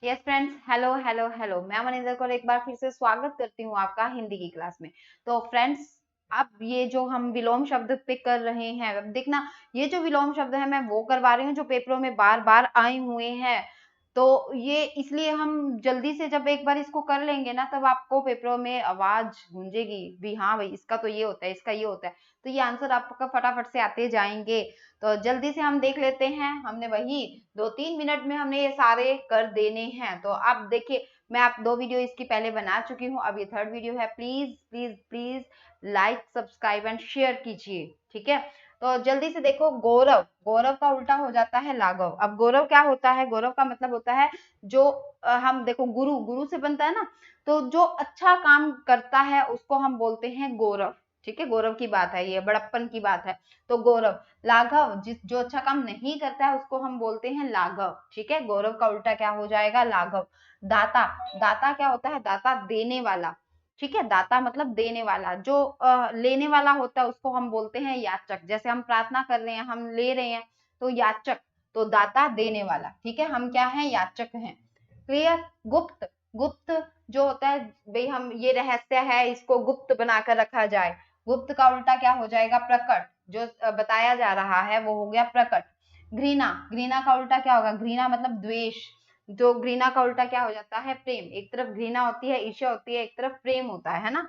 Yes friends, hello hello hello. मैं मनिंदर कौर एक बार फिर से स्वागत करती हूँ आपका हिंदी की क्लास में। तो फ्रेंड्स, अब ये जो हम विलोम शब्द पे कर रहे हैं, अब देखना, ये जो विलोम शब्द है मैं वो करवा रही हूँ जो पेपरों में बार बार आए हुए हैं। तो ये इसलिए हम जल्दी से जब एक बार इसको कर लेंगे ना, तब आपको पेपरों में आवाज गूंजेगी भी, हाँ भाई इसका तो ये होता है, इसका ये होता है। तो ये आंसर आपका फटाफट से आते जाएंगे। तो जल्दी से हम देख लेते हैं। हमने वही 2-3 मिनट में हमने ये सारे कर देने हैं। तो आप देखिए, मैं आप 2 वीडियो इसकी पहले बना चुकी हूँ, अब ये 3rd वीडियो है। Please please please like, subscribe and share कीजिए, ठीक है। तो जल्दी से देखो, गौरव, गौरव का उल्टा हो जाता है लाघव। अब गौरव क्या होता है? गौरव का मतलब होता है जो हम देखो, गुरु, गुरु से बनता है ना, तो जो अच्छा काम करता है उसको हम बोलते हैं गौरव, ठीक है। गौरव की बात है, ये बड़प्पन की बात है। तो गौरव। लाघव, जो अच्छा काम नहीं करता है उसको हम बोलते हैं लाघव, ठीक है। गौरव का उल्टा क्या हो जाएगा? लाघव। दाता, दाता क्या होता है? दाता देने वाला, ठीक है। दाता मतलब देने वाला। जो लेने वाला होता है उसको हम बोलते हैं याचक। जैसे हम प्रार्थना कर रहे हैं, हम ले रहे हैं, तो याचक। तो दाता देने वाला, ठीक है। हम क्या है? याचक हैं। क्लियर। गुप्त, गुप्त जो होता है भाई, हम ये रहस्य है, इसको गुप्त बनाकर रखा जाए। गुप्त का उल्टा क्या हो जाएगा? प्रकट। जो बताया जा रहा है वो हो गया प्रकट। घृणा, घृणा का उल्टा क्या होगा? घृणा मतलब द्वेष। जो घृणा का उल्टा क्या हो जाता है? प्रेम। एक तरफ घृणा होती है, ईर्ष्या होती है, एक तरफ प्रेम होता है ना।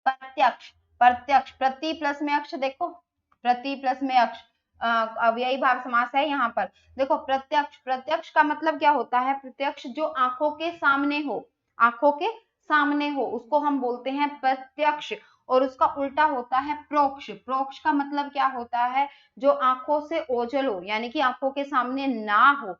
प्रत्यक्ष, प्रत्यक्ष, प्रति प्लस में अक्ष, देखो, प्रति प्लस में अक्ष, अव्ययी भाव समास है यहाँ पर। देखो, प्रत्यक्ष, प्रत्यक्ष का मतलब क्या होता है? प्रत्यक्ष जो आंखों के सामने हो, आंखों के सामने हो, उसको हम बोलते हैं प्रत्यक्ष। और उसका उल्टा होता है प्रोक्ष। प्रोक्ष का मतलब क्या होता है? जो आंखों से ओझल हो, यानी कि आंखों के सामने ना हो,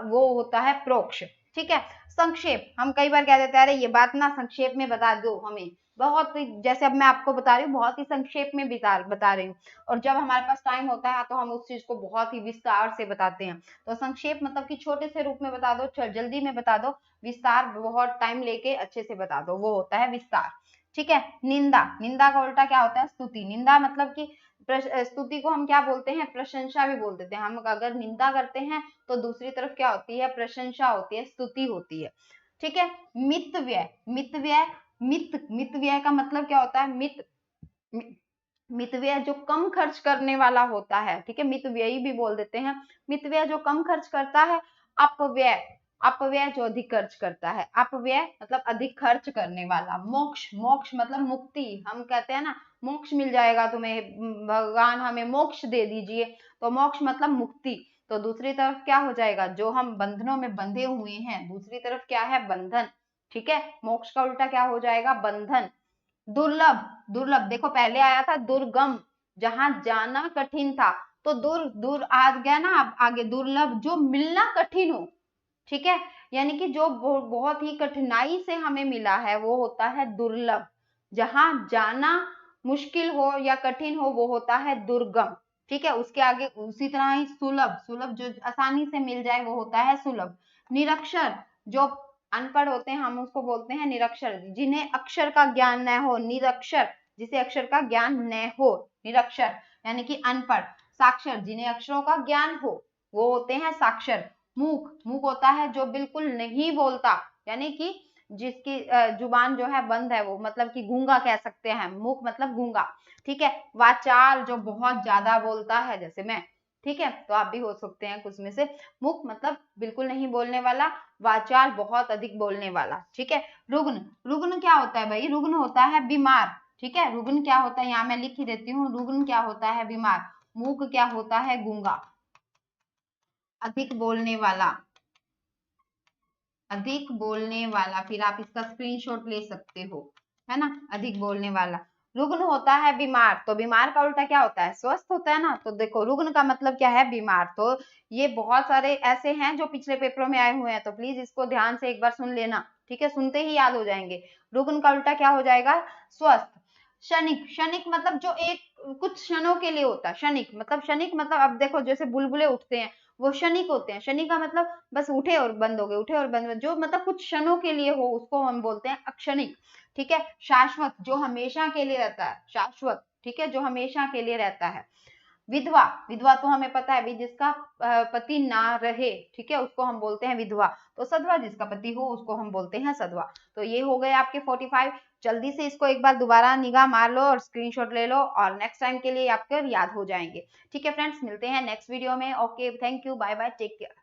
वो होता है प्रोक्ष, ठीक है। संक्षेप, हम कई बार कह देते हैं अरे ये बात ना संक्षेप में बता दो हमें, बहुत ही, जैसे अब मैं आपको बता रही हूँ, बहुत ही संक्षेप में बता रही हूँ। और जब हमारे पास टाइम होता है तो हम उस चीज को बहुत ही विस्तार से बताते हैं। तो संक्षेप मतलब कि छोटे से रूप में बता दो, जल्दी में बता दो। विस्तार बहुत टाइम लेके अच्छे से बता दो, वो होता है विस्तार, ठीक है। निंदा, निंदा का उल्टा क्या होता है? स्तुति। निंदा मतलब कि स्तुति को हम क्या बोलते हैं? प्रशंसा भी बोल देते हैं। हम अगर निंदा करते हैं तो दूसरी तरफ क्या होती है? प्रशंसा होती है, स्तुति होती है, ठीक है। मित व्यय, मित व्यय, मित, मित व्यय का मतलब क्या होता है? मित, मित व्यय जो कम खर्च करने वाला होता है, ठीक है। मित व्ययी भी बोल देते हैं। मित व्यय जो कम खर्च करता है। अपव्यय, अपव्यय जो अधिक खर्च करता है। अपव्यय मतलब अधिक खर्च करने वाला। मोक्ष, मोक्ष मतलब मुक्ति। हम कहते हैं ना, मोक्ष मिल जाएगा तुम्हें, भगवान हमें मोक्ष दे दीजिए। तो मोक्ष मतलब मुक्ति। तो दूसरी तरफ क्या हो जाएगा? जो हम बंधनों में बंधे हुए हैं, दूसरी तरफ क्या है? बंधन, ठीक है। मोक्ष का उल्टा क्या हो जाएगा? बंधन। दुर्लभ, दुर्लभ देखो, पहले आया था दुर्गम, जहां जाना कठिन था। तो दूर, दूर आ गया ना, अब आगे दुर्लभ, जो मिलना कठिन हो, ठीक है। यानी कि जो बहुत ही कठिनाई से हमें मिला है वो होता है दुर्लभ। जहां जाना मुश्किल हो या कठिन हो वो होता है दुर्गम, ठीक है। उसके आगे उसी तरह ही सुलभ, सुलभ जो आसानी से मिल जाए वो होता है सुलभ। निरक्षर, जो अनपढ़ होते हैं हम उसको बोलते हैं निरक्षर। जिन्हें अक्षर का ज्ञान न हो, निरक्षर, जिसे अक्षर का ज्ञान न हो, निरक्षर यानी कि अनपढ़। साक्षर, जिन्हें अक्षरों का ज्ञान हो, वो होते हैं साक्षर। मूक, मूक होता है जो बिल्कुल नहीं बोलता, यानी कि जिसकी जुबान जो है बंद है, वो मतलब कि गूंगा कह सकते हैं। मूक मतलब गूंगा, ठीक है। वाचाल, जो बहुत ज्यादा बोलता है, जैसे मैं, ठीक है। तो आप भी हो सकते हैं कुछ में से। मूक मतलब बिल्कुल नहीं बोलने वाला, वाचाल बहुत अधिक बोलने वाला, ठीक है। रुग्ण, रुग्ण क्या होता है भाई? रुग्ण होता है बीमार, ठीक है। रुग्ण क्या होता है? यहाँ मैं लिख ही देती हूँ। रुग्ण क्या होता है? बीमार। मूक क्या होता है? गूंगा। अधिक बोलने वाला, अधिक बोलने वाला, फिर आप इसका स्क्रीनशॉट ले सकते हो, है ना। अधिक बोलने वाला। रुग्ण होता है बीमार, तो बीमार का उल्टा क्या होता है? स्वस्थ होता है ना। तो देखो, रुग्ण का मतलब क्या है? बीमार। तो ये बहुत सारे ऐसे हैं जो पिछले पेपरों में आए हुए हैं, तो प्लीज इसको ध्यान से एक बार सुन लेना, ठीक है। सुनते ही याद हो जाएंगे। रुग्ण का उल्टा क्या हो जाएगा? स्वस्थ। क्षणिक, क्षणिक मतलब जो एक कुछ क्षणों के लिए होता है। क्षणिक मतलब, क्षणिक मतलब अब देखो जैसे बुलबुले उठते हैं, वो क्षणिक होते हैं। क्षणिक का मतलब बस उठे और बंद हो गए, उठे और बंद हो गए, जो मतलब कुछ क्षणों के लिए हो उसको हम बोलते हैं अक्षणिक, ठीक है। शाश्वत, जो हमेशा के लिए रहता है, शाश्वत, ठीक है, जो हमेशा के लिए रहता है। विधवा, विधवा तो हमें पता है भी, जिसका पति ना रहे, ठीक है, उसको हम बोलते हैं विधवा। तो सधवा, जिसका पति हो उसको हम बोलते हैं सधवा। तो ये हो गए आपके 45। जल्दी से इसको एक बार दोबारा निगाह मार लो और स्क्रीनशॉट ले लो, और नेक्स्ट टाइम के लिए आपके याद हो जाएंगे। ठीक है फ्रेंड्स, मिलते हैं नेक्स्ट वीडियो में। Okay, thank you, bye bye, take care.